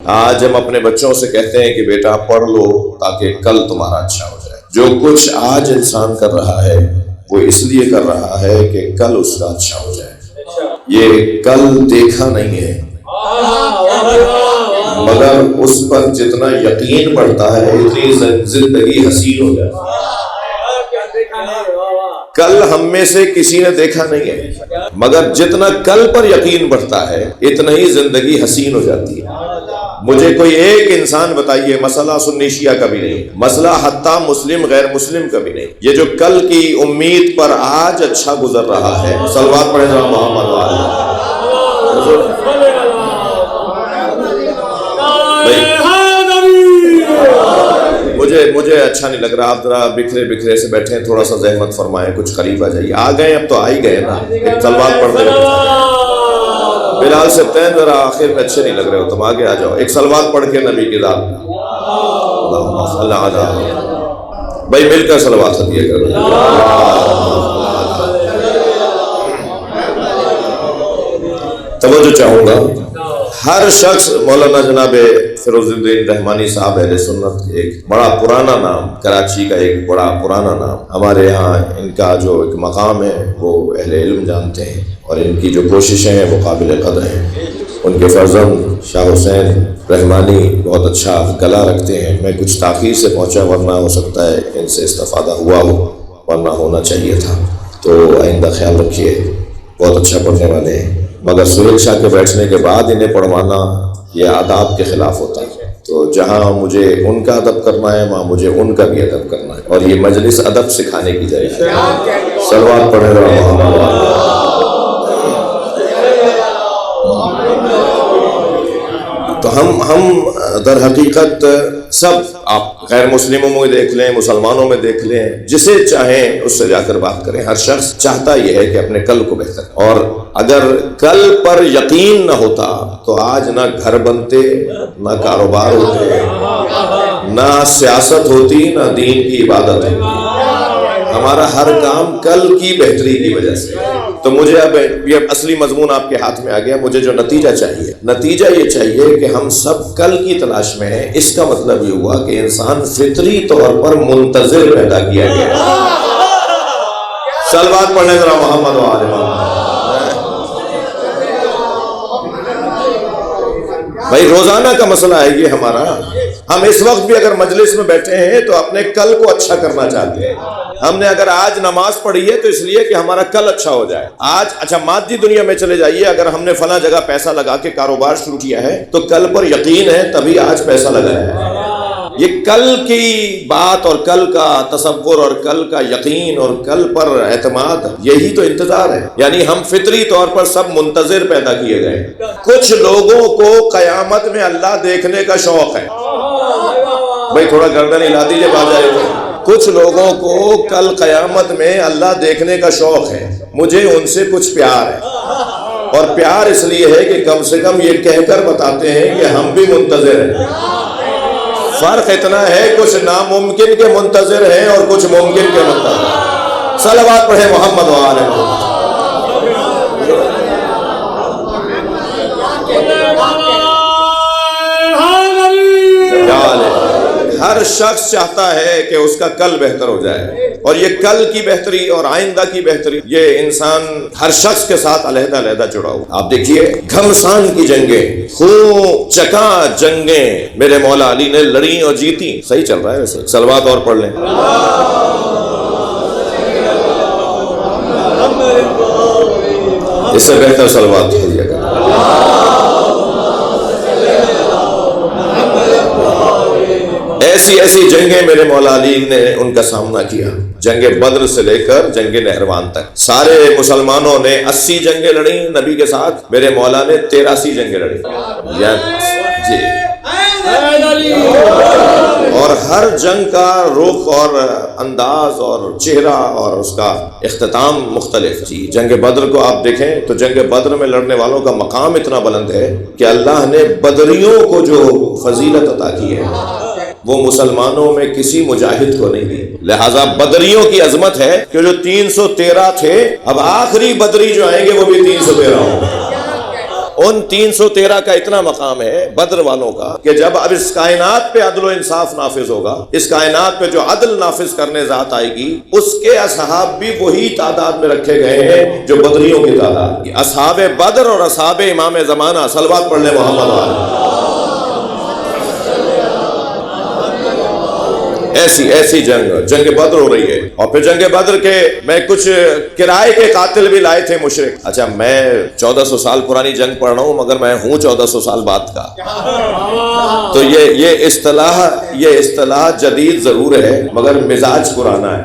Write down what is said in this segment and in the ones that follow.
آج ہم اپنے بچوں سے کہتے ہیں کہ بیٹا پڑھ لو تاکہ کل تمہارا اچھا ہو جائے۔ جو کچھ آج انسان کر رہا ہے وہ اس لیے کر رہا ہے کہ کل اس کا اچھا ہو جائے۔ یہ کل دیکھا نہیں ہے، مگر اس پر جتنا یقین بڑھتا ہے اتنی زندگی حسین ہو جاتی ہے۔ کل ہم میں سے کسی نے دیکھا نہیں ہے، مگر جتنا کل پر یقین بڑھتا ہے اتنا ہی زندگی حسین ہو جاتی ہے۔ مجھے کوئی ایک انسان بتائیے، مسئلہ سنی شیعہ کا بھی نہیں، مسئلہ حتیٰ مسلم غیر مسلم کا بھی نہیں، یہ جو کل کی امید پر آج اچھا گزر رہا ہے، صلوات پڑھیں ذرا محمد وعلیہ۔ مجھے اچھا نہیں لگ رہا، آپ ذرا بکھرے سے بیٹھے ہیں، تھوڑا سا زحمت فرمائیں، کچھ قریب آ جائیے۔ آ گئے اب تو آ ہی گئے نا، ایک صلوات پڑھ دیں۔ بلال سے تین ذرا آخر میں اچھے نہیں لگ رہے ہو، تم آگے آ جاؤ، ایک صلوات پڑھ کے نبی کی ذات اللہم صل علی، بھائی مل کر صلوات ہدیہ کرو۔ توجہ چاہوں گا، ہر شخص مولانا جناب فیروز الدین رحمانی صاحب اہل سنت، ایک بڑا پرانا نام، کراچی کا ایک بڑا پرانا نام، ہمارے یہاں ان کا جو ایک مقام ہے وہ اہل علم جانتے ہیں، اور ان کی جو کوششیں ہیں وہ قابل قدر ہیں۔ ان کے فرزند شاہ حسین رحمانی بہت اچھا گلا رکھتے ہیں، میں کچھ تاخیر سے پہنچا، ورنہ ہو سکتا ہے ان سے استفادہ ہوا ہو، ورنہ ہونا چاہیے تھا، تو آئندہ خیال رکھیے، بہت اچھا پڑھنے والے ہیں، مگر سہیل شاہ کے بیٹھنے کے بعد انہیں پڑھوانا یہ آداب کے خلاف ہوتا ہے، تو جہاں مجھے ان کا ادب کرنا ہے وہاں مجھے ان کا بھی ادب کرنا ہے، اور یہ مجلس ادب سکھانے کی جائے۔ صلوات پڑھیں ذرا محمد۔ تو ہم در حقیقت سب، آپ غیر مسلموں میں دیکھ لیں، مسلمانوں میں دیکھ لیں، جسے چاہیں اس سے جا کر بات کریں، ہر شخص چاہتا یہ ہے کہ اپنے کل کو بہتر، اور اگر کل پر یقین نہ ہوتا تو آج نہ گھر بنتے، نہ کاروبار ہوتے، نہ سیاست ہوتی، نہ دین کی عبادت ہوتی، ہمارا ہر کام کل کی بہتری کی وجہ سے۔ تو مجھے اب یہ اصلی مضمون آپ کے ہاتھ میں آ گیا، مجھے جو نتیجہ چاہیے، نتیجہ یہ چاہیے کہ ہم سب کل کی تلاش میں ہیں۔ اس کا مطلب یہ ہوا کہ انسان فطری طور پر منتظر پیدا کیا گیا۔ صلوات پڑھنے ذرا محمد وعلى محمد۔ بھائی روزانہ کا مسئلہ ہے یہ ہمارا، ہم اس وقت بھی اگر مجلس میں بیٹھے ہیں تو اپنے کل کو اچھا کرنا چاہتے ہیں۔ ہم نے اگر آج نماز پڑھی ہے تو اس لیے کہ ہمارا کل اچھا ہو جائے۔ آج اچھا مادی دنیا میں چلے جائیے، اگر ہم نے فلاں جگہ پیسہ لگا کے کاروبار شروع کیا ہے تو کل پر یقین ہے تبھی آج پیسہ لگایا ہے۔ یہ کل کی بات اور کل کا تصور اور کل کا یقین اور کل پر اعتماد، یہی تو انتظار ہے۔ یعنی ہم فطری طور پر سب منتظر پیدا کیے گئے۔ کچھ لوگوں کو قیامت میں اللہ دیکھنے کا شوق ہے، بھائی تھوڑا گردن ہلا دیجیے بازائے۔ کچھ لوگوں کو کل قیامت میں اللہ دیکھنے کا شوق ہے، مجھے ان سے کچھ پیار ہے، اور پیار اس لیے ہے کہ کم سے کم یہ کہہ کر بتاتے ہیں کہ ہم بھی منتظر ہیں۔ فرق اتنا ہے، کچھ ناممکن کے منتظر ہیں اور کچھ ممکن کے منتظر ہیں۔ صلوات پڑھیں محمد وعلى محمد۔ ہر شخص چاہتا ہے کہ اس کا کل بہتر ہو جائے، اور یہ کل کی بہتری اور آئندہ کی بہتری یہ انسان ہر شخص کے ساتھ علیحدہ علیحدہ جڑا ہوا۔ آپ دیکھیے گھمسان کی جنگیں، خون چکا جنگیں میرے مولا علی نے لڑی اور جیتی۔ صحیح چل رہا ہے ویسے، صلوات اور پڑھ لیں۔ اس سے بہتر صلوات کیجیے گا۔ ایسی جنگیں میرے مولا علی نے ان کا سامنا کیا، جنگ بدر سے لے کر جنگ نہروان تک۔ سارے مسلمانوں نے 80 جنگیں لڑی نبی کے ساتھ، میرے مولا نے 83 جنگیں لڑی جی، اور ہر جنگ کا رخ اور انداز اور چہرہ اور اس کا اختتام مختلف جی۔ جنگ بدر کو آپ دیکھیں تو جنگ بدر میں لڑنے والوں کا مقام اتنا بلند ہے کہ اللہ نے بدریوں کو جو فضیلت عطا کی ہے وہ مسلمانوں میں کسی مجاہد کو نہیں دی۔ لہٰذا بدریوں کی عظمت ہے کہ جو 313 تھے، اب آخری بدری جو آئیں گے وہ بھی 313 ہوں گے۔ ان 313 کا اتنا مقام ہے بدر والوں کا کہ جب اب اس کائنات پہ عدل و انصاف نافذ ہوگا، اس کائنات پہ جو عدل نافذ کرنے ذات آئے گی، اس کے اصحاب بھی وہی تعداد میں رکھے گئے ہیں جو بدریوں کی تعداد کی۔ اصحاب بدر اور اصحاب امام زمانہ، صلوات پڑھ لیں محمد والے۔ ایسی جنگ بدر ہو رہی ہے، اور پھر جنگ بدر کے میں کچھ کرائے کے قاتل بھی لائے تھے مشرک۔ اچھا، میں 1400 سال پرانی جنگ پڑھ رہا ہوں، مگر میں ہوں 1400 سال بعد کا، تو یہ اصطلاح جدید ضرور ہے مگر مزاج پرانا ہے۔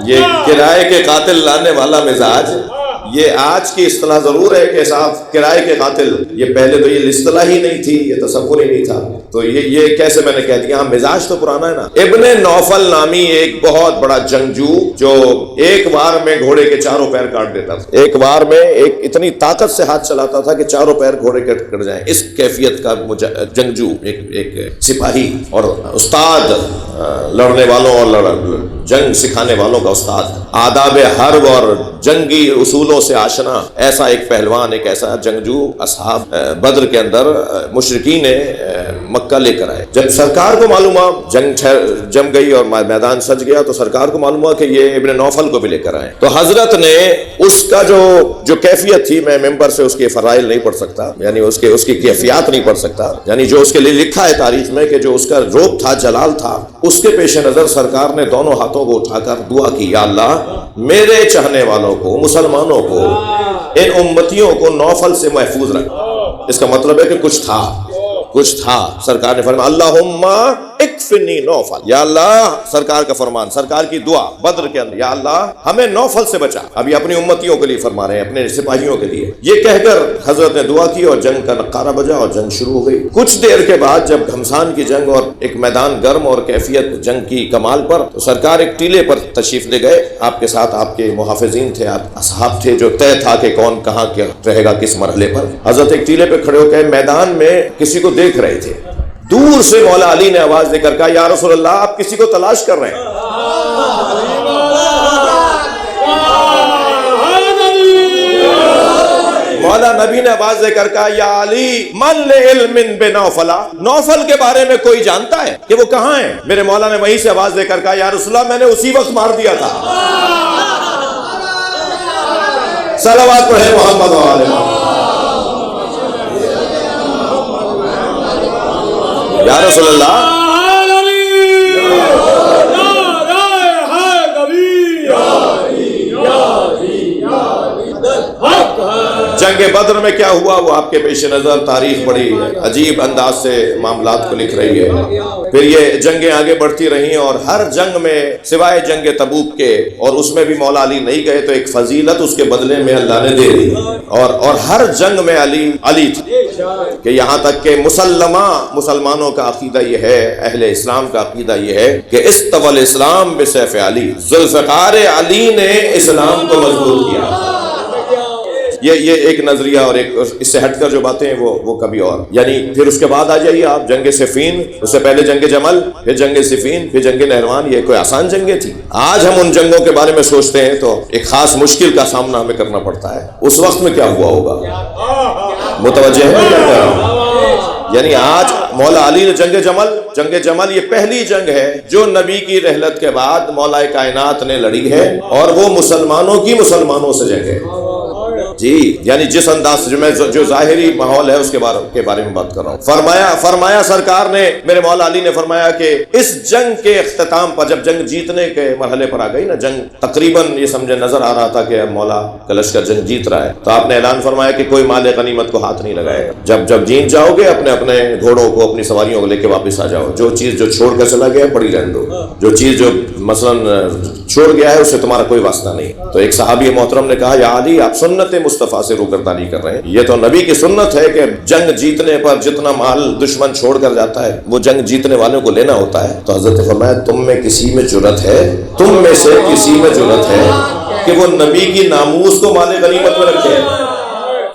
یہ کرائے کے قاتل لانے والا مزاج، یہ آج کی اصطلاح ضرور ہے کہ صاحب کرائے کے قاتل، یہ پہلے تو یہ اصطلاح ہی نہیں تھی، یہ تصور ہی نہیں تھا، تو یہ کیسے میں نے کہہ دیا؟ ہاں، مزاج تو پرانا ہے نا۔ ابن نوفل نامی ایک بہت بڑا جنگجو جو ایک بار میں گھوڑے کے چاروں پیر کاٹ دیتا تھا، ایک بار میں ایک اتنی طاقت سے ہاتھ چلاتا تھا کہ چاروں پیر گھوڑے کے کٹ جائیں، اس کیفیت کا جنگجو، ایک سپاہی اور استاد، لڑنے والوں اور جنگ سکھانے والوں کا استاد، آداب حرب اور جنگی اصولوں سے آشنا، ایسا ایک پہلوان، ایک ایسا جنگجو اصحاب بدر کے اندر مشرکین نے مکہ لے کر آئے۔ جب سرکار کو معلوم ہوا جنگ جم گئی اور میدان سج گیا، تو سرکار کو معلوم ہوا کہ یہ ابن نوفل کو بھی لے کر آئے، تو حضرت نے اس کا جو کیفیت تھی، میں ممبر سے اس کے فرائض نہیں پڑھ سکتا، یعنی اس کی کیفیات نہیں پڑھ سکتا، یعنی جو اس کے لیے لکھا ہے تاریخ میں کہ جو اس کا روب تھا، جلال تھا، اس کے پیش نظر سرکار نے دونوں ہاتھوں کو اٹھا کر دعا کی، یا اللہ میرے چاہنے والوں کو، مسلمانوں کو، ان امتیوں کو نوفل سے محفوظ رکھ۔ اس کا مطلب ہے کہ کچھ تھا۔ سرکار نے فرمایا اللہم اکفنی نوفل، یا اللہ، سرکار کا فرمان، سرکار کی دعا بدر کے اندر، یا اللہ ہمیں نوفل سے بچا۔ اب یہ اپنی امتیوں کے لیے فرما رہے ہیں، اپنے سپاہیوں کے لیے۔ یہ کہہ کر حضرت نے دعا کی اور جنگ کا نقارہ بجا اور جنگ شروع ہو گئی۔ کچھ دیر کے بعد جب گھمسان کی جنگ اور ایک میدان گرم اور کیفیت جنگ کی کمال پر، تو سرکار ایک ٹیلے پر تشریف لے گئے، آپ کے ساتھ آپ کے محافظین تھے، آپ اصحاب تھے، جو طے تھا کہ کون کہاں کیا رہے گا کس مرحلے پر۔ حضرت ایک ٹیلے پہ کھڑے ہو کے میدان میں کسی کو دیکھ رہے تھے، دور سے مولا علی نے آواز دے کر کہا یا رسول اللہ، آپ کسی کو تلاش کر رہے ہیں؟ مولا نبی نے آواز دے کر کہا یا علی من لعلم بنوفل، نوفل کے بارے میں کوئی جانتا ہے کہ وہ کہاں ہے؟ میرے مولا نے وہیں سے آواز دے کر کہا یا رسول اللہ، میں نے اسی وقت مار دیا تھا۔ صلوات پڑھے محمد وآل محمد۔ یا رسول اللہ، جنگ بدر میں کیا ہوا وہ آپ کے پیش نظر تاریخ بڑی عجیب انداز سے معاملات کو لکھ رہی ہے۔ پھر یہ جنگیں آگے بڑھتی رہیں، اور ہر جنگ میں سوائے جنگ تبوک کے، اور اس میں بھی مولا علی نہیں گئے، تو ایک فضیلت اس کے بدلے میں اللہ نے دے دی، اور ہر جنگ میں علی تھی، کہ یہاں تک کہ مسلمانوں کا عقیدہ یہ ہے، اہل اسلام کا عقیدہ یہ ہے کہ استوى الاسلام بسیف علی، ذوالفقار علی نے اسلام کو مضبوط کیا۔ یہ ایک نظریہ، اور ایک اس سے ہٹ کر جو باتیں ہیں وہ کبھی اور، یعنی پھر اس کے بعد آ جائیے آپ جنگ صفین، اس سے پہلے جنگ جمل، پھر جنگ صفین، پھر جنگ نہروان۔ یہ کوئی آسان جنگیں تھی؟ آج ہم ان جنگوں کے بارے میں سوچتے ہیں تو ایک خاص مشکل کا سامنا ہمیں کرنا پڑتا ہے۔ اس وقت میں کیا ہوا ہوگا؟ متوجہ ہے کیا کہہ رہا ہوں؟ یعنی آج مولا علی نے جنگ جمل یہ پہلی جنگ ہے جو نبی کی رحلت کے بعد مولا کائنات نے لڑی ہے، اور وہ مسلمانوں سے جنگ ہے جی، یعنی جس انداز سے جو ظاہری ماحول ہے اس کے بارے میں بات کر رہا ہوں۔ فرمایا سرکار نے، میرے مولا علی نے فرمایا کہ اس جنگ کے اختتام پر، جب جنگ جیتنے کے مرحلے پر آ گئی نا، جنگ تقریباً یہ سمجھے نظر آ رہا تھا کہ مولا کا لشکر جنگ جیت رہا ہے، تو آپ نے اعلان فرمایا کہ کوئی مال غنیمت کو ہاتھ نہیں لگائے گا۔ جب جیت جاؤ گے، اپنے گھوڑوں کو، اپنی سواریوں کو لے کے واپس آ جاؤ، جو چیز جو چھوڑ کر چلا گیا پڑی رہنے دو، جو چیز جو مثلا چھوڑ گیا ہے اس سے تمہارا کوئی واسطہ نہیں۔ تو ایک صحابی محترم نے کہا یا علی، آپ سنت مصطفیٰ سے روگردانی کر رہے ہیں، یہ تو نبی کی سنت ہے کہ جنگ جیتنے پر جتنا مال دشمن چھوڑ کر جاتا ہے وہ جنگ جیتنے والوں کو لینا ہوتا ہے۔ تو حضرت نے فرمایا تم میں کسی میں جرأت ہے، تم میں سے کسی میں جرأت ہے کہ وہ نبی کی ناموس کو مال غنیمت میں رکھے؟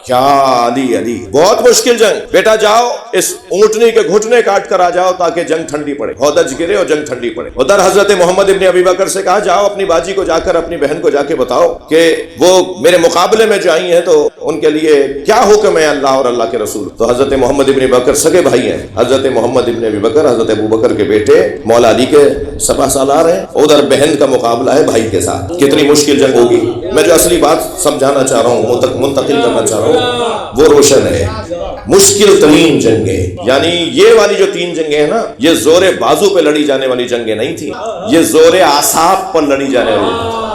کیا علی علی، بہت مشکل جنگ، بیٹا جاؤ اس اونٹنی کے گھٹنے کاٹ کر آ جاؤ تاکہ جنگ ٹھنڈی پڑے، ہودج گرے اور جنگ ٹھنڈی پڑے۔ ادھر حضرت محمد ابن ابی بکر سے کہا جاؤ اپنی باجی کو جا کر اپنی بہن کو جا کے بتاؤ کہ وہ میرے مقابلے میں جو آئی ہیں تو ان کے لیے کیا حکم ہے اللہ اور اللہ کے رسول۔ تو حضرت محمد ابن بکر سگے بھائی ہیں، حضرت محمد ابن ابی بکر حضرت ابو بکر کے بیٹے مولا علی کے سپہ سالار ہیں، ادھر بہن کا مقابلہ ہے بھائی کے ساتھ، کتنی مشکل جنگ ہوگی۔ میں جو اصلی بات سمجھانا چاہ رہا ہوں، منتقل کرنا چاہ رہا ہوں، وہ روشن ہے۔ مشکل ترین جنگیں، یعنی یہ والی جو 3 جنگیں ہیں نا، یہ زور بازو پہ لڑی جانے والی جنگیں نہیں تھی، یہ زور اعصاب پر لڑی جانے والی،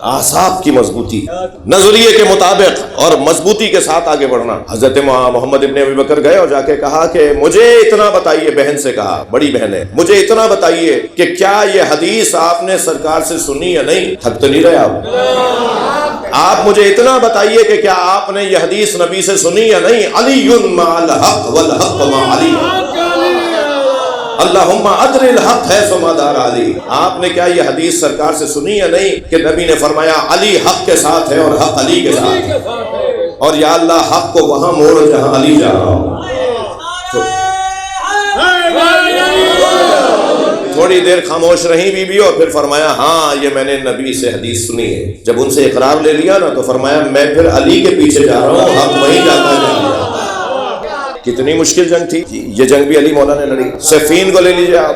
اعصاب کی مضبوطی، نظریے کے مطابق اور مضبوطی کے ساتھ آگے بڑھنا۔ حضرت محمد ابن ابی بکر گئے اور جا کے کہا کہ مجھے اتنا بتائیے، بہن سے کہا، بڑی بہن ہے، مجھے اتنا بتائیے کہ کیا یہ حدیث آپ نے سرکار سے سنی یا نہیں؟ تھک تو نہیں رہے آپ مجھے اتنا بتائیے کہ کیا آپ نے یہ حدیث نبی سے سنی یا نہیں؟ علی مع الحق والحق مع علی، اللہم ادر الحق ہے سما دار علی۔ آپ نے کیا یہ حدیث سرکار سے سنی یا نہیں کہ نبی نے فرمایا علی حق کے ساتھ ہے اور حق علی کے ساتھ ہے، اور یا اللہ حق کو وہاں موڑ جہاں علی جا رہا ہو۔ تھوڑی دیر خاموش رہی بی بی اور پھر فرمایا ہاں یہ میں نے نبی سے حدیث سنی ہے۔ جب ان سے اقرار لے لیا نا تو فرمایا میں پھر علی کے پیچھے جا رہا ہوں، حق وہیں جاتا ہے۔ کتنی مشکل جنگ تھی یہ جنگ بھی علی مولا نے لڑی۔ صفین کو لے لیجیے آپ،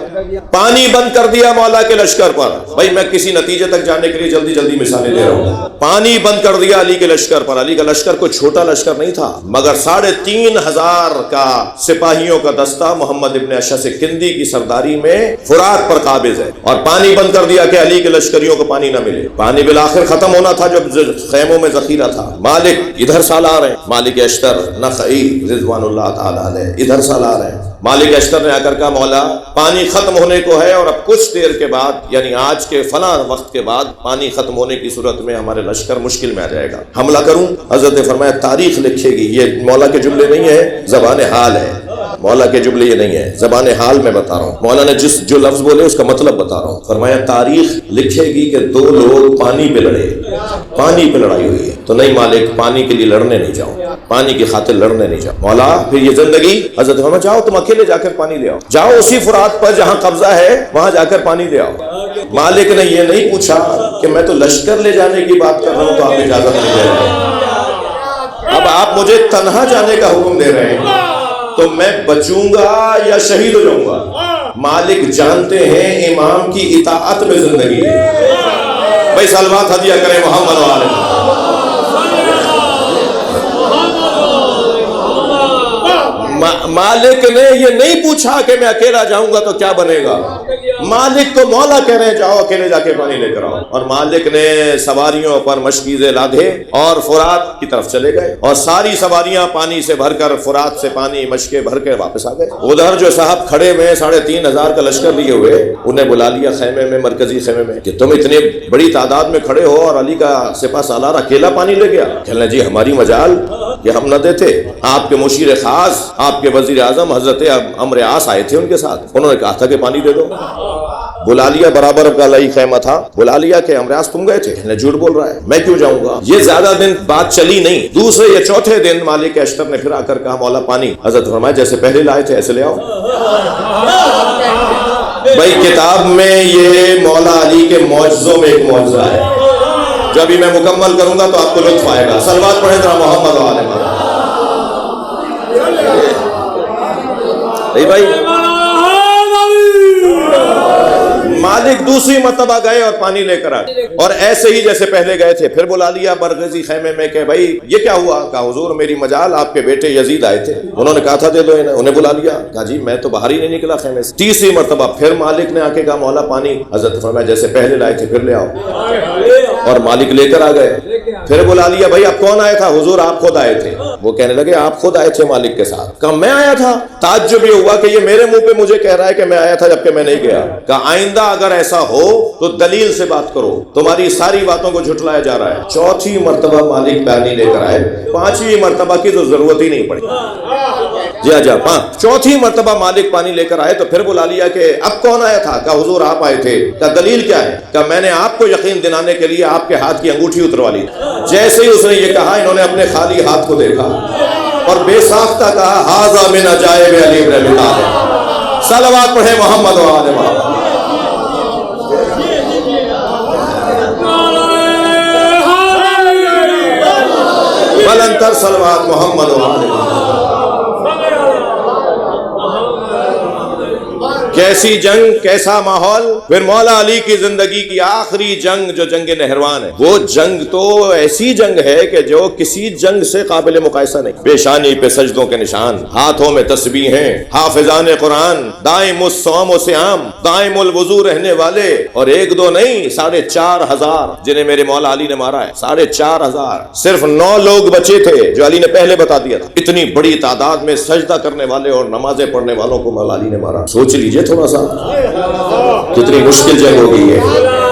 پانی بند کر دیا مولا کے لشکر پر، بھائی میں کسی نتیجے تک جانے کے لیے جلدی جلدی مثالیں دے رہا ہوں، پانی بند کر دیا علی کے لشکر پر۔ علی کا لشکر کوئی چھوٹا لشکر نہیں تھا، مگر 3,500 کا سپاہیوں کا دستہ محمد ابن اشعث کندی کی سرداری میں فرات پر قابض ہے، اور پانی بند کر دیا کہ علی کے لشکریوں کو پانی نہ ملے۔ پانی بالآخر ختم ہونا تھا جب خیموں میں ذخیرہ تھا۔ مالک ادھر سالار ہیں، مالک اشتر نخعی رضوان اللہ تعالیٰ علیہ ادھر سالار ہیں۔ مالک اشتر نے آ کر کہا مولا پانی ختم ہونے کو ہے اور اب کچھ دیر کے بعد یعنی آج کے فلاں وقت کے بعد پانی ختم ہونے کی صورت میں ہمارے لشکر مشکل میں آ جائے گا، حملہ کروں؟ حضرت نے فرمایا تاریخ لکھے گی، یہ مولا کے جملے نہیں ہے، زبان حال ہے، مولا کے جملے یہ نہیں ہے، زبان حال میں بتا رہا ہوں، مولا نے جو لفظ بولے اس کا مطلب بتا رہا ہوں۔ فرمایا تاریخ لکھے گی کہ 2 لوگ پانی پہ لڑے، پانی پہ لڑائی ہوئی ہے، تو نہیں مالک پانی کے لیے لڑنے نہیں جاؤ، پانی کی خاطر لڑنے نہیں جاؤ۔ مولا پھر یہ زندگی؟ حضرت فرمایا جاؤ تم اکیلے جا کر پانی لے آؤ، جاؤ اسی فرات پر جہاں قبضہ ہے وہاں جا کر پانی لے آؤ۔ مالک نے یہ نہیں پوچھا کہ میں تو لشکر لے جانے کی بات کر رہا ہوں تو آپ اجازت نہیں دے رہے، اب آپ مجھے تنہا جانے کا حکم دے رہے ہیں تو میں بچوں گا یا شہید ہو جاؤں گا؟ مالک جانتے ہیں امام کی اطاعت میں زندگی ہے۔ بھائی سلوات ہدیہ کریں محمد والے۔ مالک نے یہ نہیں پوچھا کہ میں اکیلا جاؤں گا تو کیا بنے گا، مالک کو مولا کہہ رہے ہیں جاؤ اکیلے جا کے پانی لے کر آؤ، اور مالک نے سواریوں پر مشکیزیں لادھے اور فرات کی طرف چلے گئے، اور ساری سواریاں پانی سے بھر کر فرات سے پانی مشکیں بھر کے واپس آ گئے۔ ادھر جو صاحب کھڑے میں 3,500 کا لشکر لیے ہوئے، انہیں بلا لیا خیمے میں، مرکزی خیمے میں، کہ تم اتنی بڑی تعداد میں کھڑے ہو اور علی کا سپہ سالار اکیلا پانی لے گیا؟ کہنے جی ہماری مجال یہ ہم نہ دیتے، آپ کے مشیر خاص آپ کے وزیر اعظم حضرت عمرو عاص آئے تھے ان کے ساتھ، انہوں نے کہا تھا کہ پانی دے دو، بلا لیا، برابر کا لئی خیمہ تھا، بلا لیا کہ عمرو عاص تم گئے تھے؟ کہنے جھوٹ بول رہا ہے، میں کیوں جاؤں گا؟ یہ زیادہ دن بات چلی نہیں، دوسرے یا چوتھے دن مالک اشتر نے پھر آ کر کہا مولا پانی۔ حضرت فرمایا جیسے پہلے لائے تھے ایسے لے آؤ۔ بھائی کتاب میں یہ مولا علی کے معجزوں میں ایک معجزہ ہے، جو ابھی میں مکمل کروں گا تو آپ کو لطف آئے گا۔ صلوات پڑھیں ذرا محمد وعلى محمد۔ بھائی مالک دوسری مرتبہ گئے اور پانی لے کر آئے، اور ایسے ہی جیسے پہلے گئے تھے پھر بلا لیا برغزی خیمے میں کہ بھائی یہ کیا ہوا؟ کہا حضور میری مجال آپ کے بیٹے یزید آئے تھے، انہوں نے کہا تھا دے دو انہیں بلا لیا، کہا جی میں تو باہر ہی نہیں نکلا خیمے سے۔ تیسری مرتبہ پھر مالک نے آ کے کہا مولا پانی۔ حضرت فرمایا جیسے پہلے لائے تھے پھر لے آؤ، اور مالک لے کر آ گئے۔ پھر بلا لیا بھائی اب کون آیا تھا؟ حضور آپ خود آئے تھے۔ وہ کہنے لگے آپ خود آئے تھے مالک کے ساتھ؟ کہا میں آیا تھا۔ تعجب یہ ہوا کہ یہ میرے منہ پہ مجھے کہہ رہا ہے کہ میں آیا تھا جبکہ میں نہیں گیا۔ کہا آئندہ اگر ایسا ہو تو دلیل سے بات کرو، تمہاری ساری باتوں کو جھٹلایا جا رہا ہے۔ چوتھی مرتبہ مالک پانی لے کر آئے، پانچویں مرتبہ کی تو ضرورت ہی نہیں پڑی۔ جی چوتھی مرتبہ مالک پانی لے کر آئے تو پھر بلا لیا کہ اب کون آیا تھا؟ کہا حضور آپ آئے تھے۔ کہا دلیل کیا ہے؟ کہا میں نے آپ کو یقین دلانے کے لیے آپ کے ہاتھ کی انگوٹھی اتروا لی۔ جیسے ہی اس نے یہ کہا، انہوں نے اپنے خالی ہاتھ کو دیکھا اور بے ساختہ کہا ھذا من عجائب علی بن ابی طالب۔ صلوات پڑھے محمد و آل محمد۔ بلند تر صلوات محمد و آل محمد۔ کیسی جنگ، کیسا ماحول؟ پھر مولا علی کی زندگی کی آخری جنگ جو جنگ نہروان ہے، وہ جنگ تو ایسی جنگ ہے کہ جو کسی جنگ سے قابل مقایسہ نہیں۔ پیشانی پہ سجدوں کے نشان، ہاتھوں میں تسبیحیں، حافظان قرآن، دائم الصوم و صیام، دائم الوضو رہنے والے، اور ایک دو نہیں، 4,500 جنہیں میرے مولا علی نے مارا ہے۔ 4,500، صرف 9 لوگ بچے تھے جو علی نے پہلے بتا دیا تھا۔ اتنی بڑی تعداد میں سجدہ کرنے والے اور نمازیں پڑھنے والوں کو مولا علی نے مارا۔ سوچ لیجئے تھوڑا سا کتنی مشکل جنگ ہو گئی ہے۔